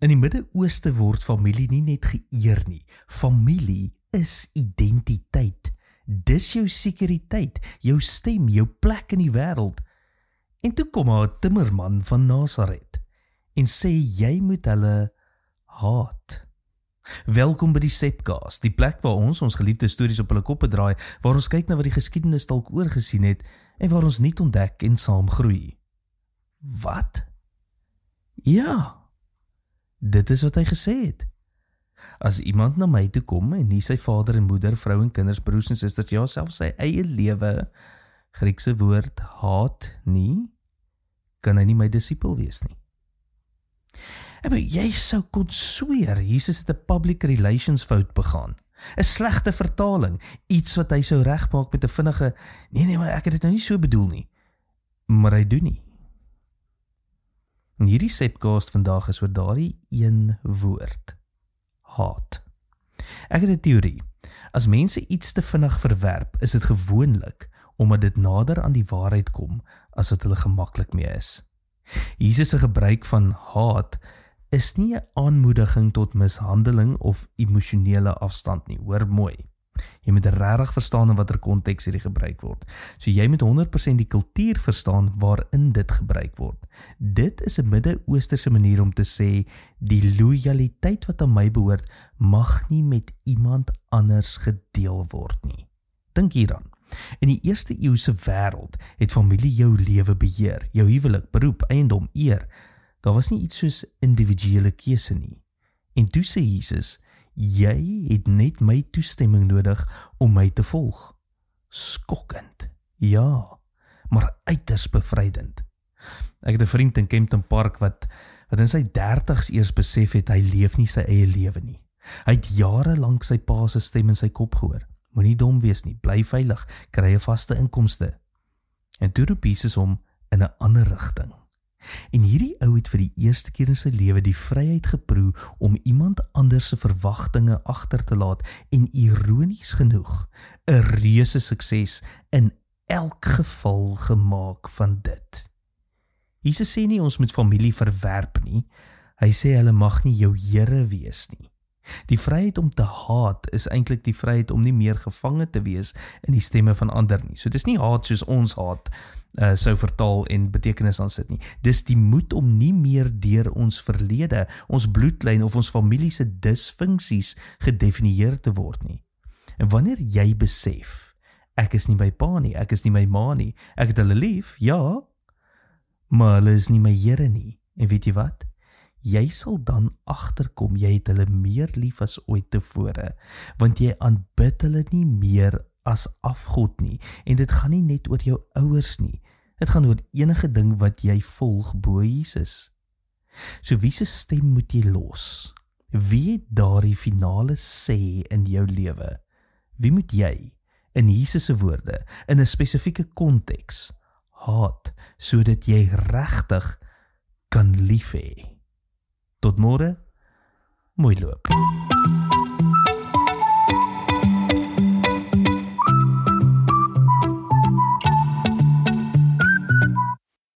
In die Midde-Ooste word familie nie net geëer nie. Familie is identiteit. Dis jou sekuriteit, jou stem, jou plek in die wêreld. En toe kom daar 'n timmerman van Nasaret en sê jy moet hulle haat. Welkom by die Sepcast, die plek waar ons geliefde stories op hulle koppe draai, waar ons kyk na wat die geskiedenis dalk oorgesien het en waar ons nuut ontdek en saam groei. Wat? Ja, dit is wat hy gesê het. As iemand na my toe kom en nie sy vader en moeder, vrou en kinders, broers en susters, ja, selfs sy eie lewe, Griekse woord haat nie, kan hy nie my disipel wees nie. En jy sou kon sweer, Jesus het 'n public relations fout begaan. 'n Slegte vertaling, iets wat hy sou regmaak met 'n vinnige, nee, maar ek het dit nou nie so bedoel nie. Maar hy doen nie. En hierdie Sepcast vandag is oor daardie een woord. Haat. Ek het 'n teorie. As mense iets te vinnig verwerp, is dit gewoonlik omdat dit nader aan die waarheid kom as wat hulle gemaklik mee is. Jesus se gebruik van haat is nie 'n aanmoediging tot mishandeling of emosionele afstand nie. Hoor mooi. Jy moet regtig verstaan in watter konteks hierdie gebruik word. So jy moet 100% die kultuur verstaan waarin dit gebruik word. Dit is 'n Midde-Oosterse manier om te sê, die lojaliteit wat aan my behoort, mag nie met iemand anders gedeel word nie. Dink hieraan. In die eerste eeuse wêreld het familie jou lewe beheer, jou huwelik, beroep, eiendom, eer. Daar was nie iets soos individuele keuse nie. En toe sê Jesus, jy het net my toestemming nodig om my te volg. Skokkend, ja, maar uiters bevrydend. Ek het 'n vriend in Kempton Park wat in sy 30's eers besef het, hy leef nie sy eie lewe nie. Hy het jare lank sy pa se stem in sy kop gehoor. Moenie dom wees nie, bly veilig, kry 'n vaste inkomste. En toe roep Jesus hom in 'n ander rigting. En hierdie ou het vir die eerste keer in sy lewe die vryheid geproe om iemand anders se verwagtinge agter te laat en ironies genoeg 'n reuse sukses in elk geval gemaak van dit. Jesus sê nie ons moet familie verwerp nie, hy sê hulle mag nie jou Here wees nie. Die vryheid om te haat is eintlik die vryheid om nie meer gevange te wees in die stemme van ander nie. So dis nie haat soos ons haat sou vertaal en betekenis aan sit nie. Dis die moed om nie meer deur ons verlede, ons bloedlyn of ons familie se disfunksies gedefinieer te word nie. En wanneer jy besef, ek is nie my pa nie, ek is nie my ma nie, ek het hulle lief, ja, maar hulle is nie my Here nie. En weet jy wat? Jy sal dan agterkom, jy het hulle meer lief as ooit tevore, want jy aanbid hulle nie meer as afgod nie, en dit gaan nie net oor jou ouers nie, dit gaan oor enige ding wat jy volg bo Jesus. So wie se stem moet jy los? Wie het daardie finale sê in jou lewe? Wie moet jy, in Jesus se woorde, in 'n spesifieke konteks, haat, sodat jy regtig kan lief hê? Tot môre, mooi loop.